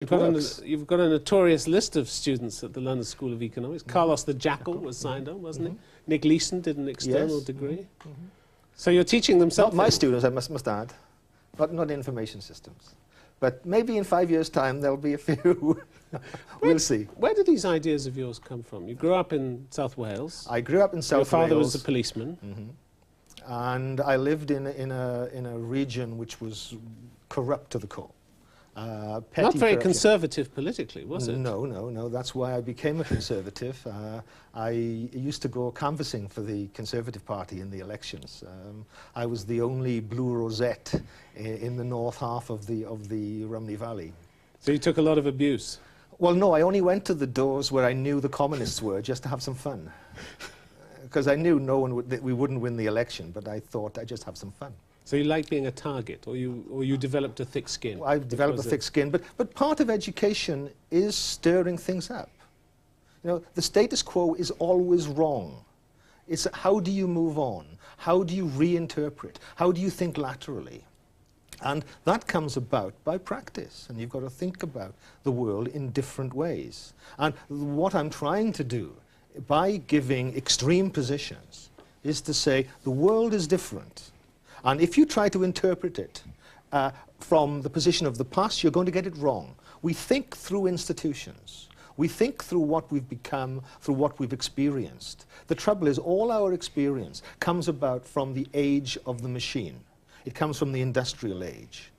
You've got a notorious list of students at the London School of Economics. Carlos the Jackal was signed on, wasn't he? Nick Leeson did an external degree. So you're teaching them something. Not my students, I must add. Not information systems. But maybe in 5 years' time there'll be a few. We'll see. Where did these ideas of yours come from? You grew up in South Wales. I grew up in South Wales. Your father was a policeman. And I lived in a region which was corrupt to the core. Not very conservative politically, was it? No. That's why I became a conservative. I used to go canvassing for the Conservative Party in the elections. I was the only blue rosette in the north half of the Rhymney Valley. So you took a lot of abuse? Well, no, I only went to the doors where I knew the communists were, just to have some fun. Because I knew that we wouldn't win the election, but I thought I'd just have some fun. So you like being a target, or you developed a thick skin? Well, I developed a thick skin, but part of education is stirring things up. You know, the status quo is always wrong. It's how do you move on? How do you reinterpret? How do you think laterally? And that comes about by practice, and you've got to think about the world in different ways. And what I'm trying to do by giving extreme positions is to say the world is different. And if you try to interpret it from the position of the past, you're going to get it wrong. We think through institutions. We think through what we've become, through what we've experienced. The trouble is, all our experience comes about from the age of the machine. It comes from the industrial age,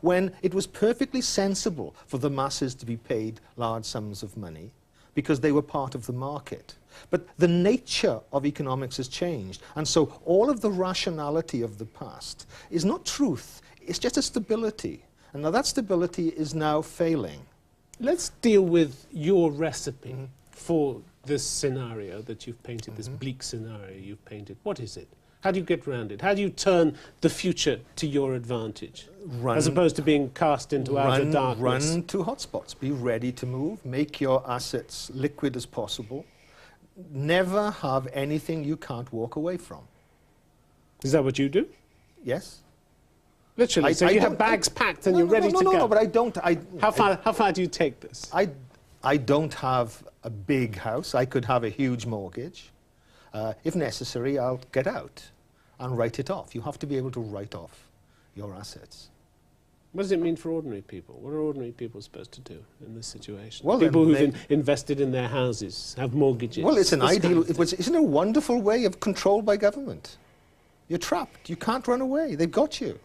when it was perfectly sensible for the masses to be paid large sums of money because they were part of the market. But the nature of economics has changed, and so all of the rationality of the past is not truth, it's just a stability. And now that stability is now failing. Let's deal with your recipe for this scenario that you've painted, this bleak scenario you've painted. What is it? How do you get around it? How do you turn the future to your advantage, as opposed to being cast into outer darkness? Run to hotspots. Be ready to move. Make your assets liquid as possible. Never have anything you can't walk away from. Is that what you do? Yes. Literally, so you have bags packed and you're ready to go? No, but I don't. How far do you take this? I don't have a big house. I could have a huge mortgage. If necessary, I'll get out and write it off. You have to be able to write off your assets. What does it mean for ordinary people? What are ordinary people supposed to do in this situation? Well, people who've invested in their houses, have mortgages. Well, it's an ideal. Isn't it a wonderful way of control by government? You're trapped. You can't run away. They've got you.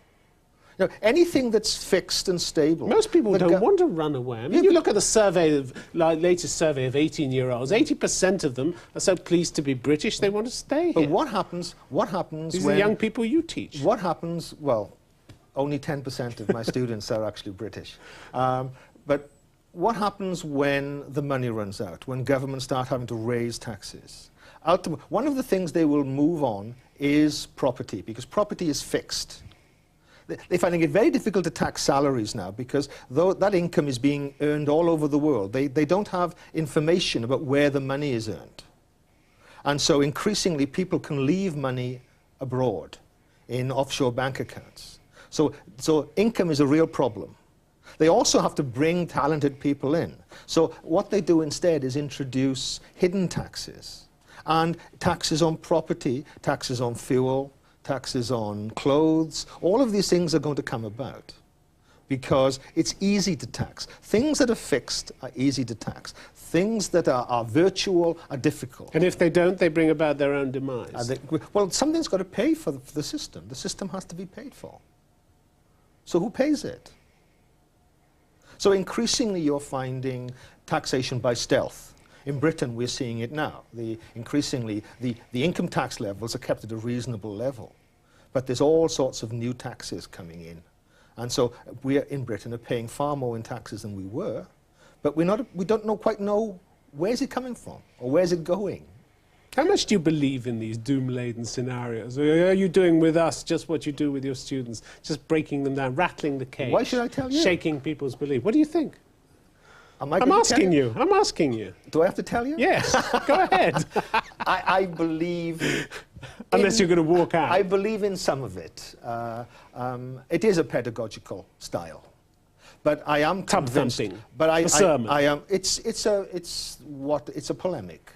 You know, anything that's fixed and stable. Most people don't want to run away. I mean, you look at the survey, latest survey of 18-year-olds. 80% of them are so pleased to be British they want to stay here. But what happens? These are the young people you teach. What happens? Well, only 10% of my students are actually British. But what happens when the money runs out, when governments start having to raise taxes? One of the things they will move on is property, because property is fixed. They're finding it very difficult to tax salaries now, because though that income is being earned all over the world, they don't have information about where the money is earned. And so increasingly people can leave money abroad in offshore bank accounts. So income is a real problem. They also have to bring talented people in. So what they do instead is introduce hidden taxes, and taxes on property, taxes on fuel, taxes on clothes. All of these things are going to come about because it's easy to tax. Things that are fixed are easy to tax. Things that are virtual are difficult. And if they don't, they bring about their own demise. Well, something's got to pay for the system. The system has to be paid for. So who pays it? So increasingly you're finding taxation by stealth. In Britain, we're seeing it now. Increasingly, the income tax levels are kept at a reasonable level. But there's all sorts of new taxes coming in. And so we in Britain are paying far more in taxes than we were, but we don't quite know where's it coming from or where's it going. How much do you believe in these doom-laden scenarios? Or are you doing with us just what you do with your students, just breaking them down, rattling the cage? Why should I tell you? Shaking people's belief. What do you think? I'm asking you. I'm asking you. Do I have to tell you? Yes. Go ahead. I believe... Unless you're going to walk out. I believe in some of it. It is a pedagogical style. But I am tub convinced. thumping. But A sermon. I am. It's a polemic,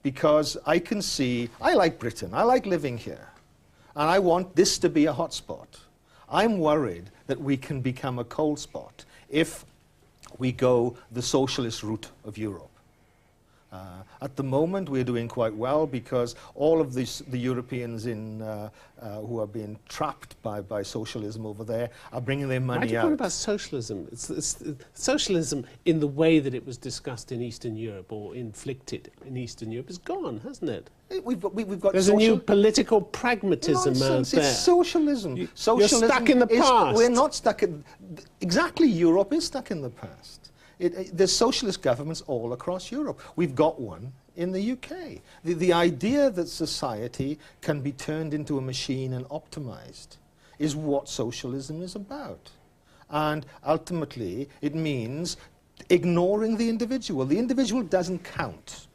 because I can see. I like Britain. I like living here, and I want this to be a hotspot. I'm worried that we can become a cold spot if we go the socialist route of Europe. At the moment, we're doing quite well because all of the Europeans who are being trapped by socialism over there are bringing their money out. Why do you talk about socialism? It's socialism in the way that it was discussed in Eastern Europe or inflicted in Eastern Europe is gone, hasn't it? We've got There's a new political pragmatism nonsense. out there. It's socialism. You're Socialism stuck in the past. We're not stuck in... Exactly, Europe is stuck in the past. There's socialist governments all across Europe. We've got one in the UK. The idea that society can be turned into a machine and optimized is what socialism is about. And ultimately, it means ignoring the individual. The individual doesn't count.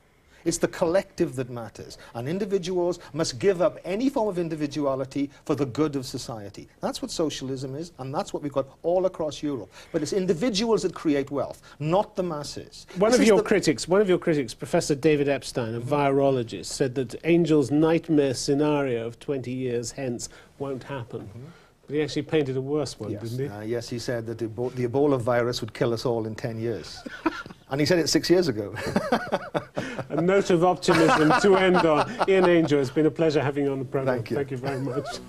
It's the collective that matters. And individuals must give up any form of individuality for the good of society. That's what socialism is, and that's what we've got all across Europe. But it's individuals that create wealth, not the masses. One of your critics, Professor David Epstein, a virologist, said that Angell's nightmare scenario of 20 years hence won't happen. But he actually painted a worse one, didn't he? Yes, he said that the Ebola virus would kill us all in 10 years. And he said it 6 years ago. A note of optimism to end on. Ian Angell, it's been a pleasure having you on the program. Thank you. Thank you very much.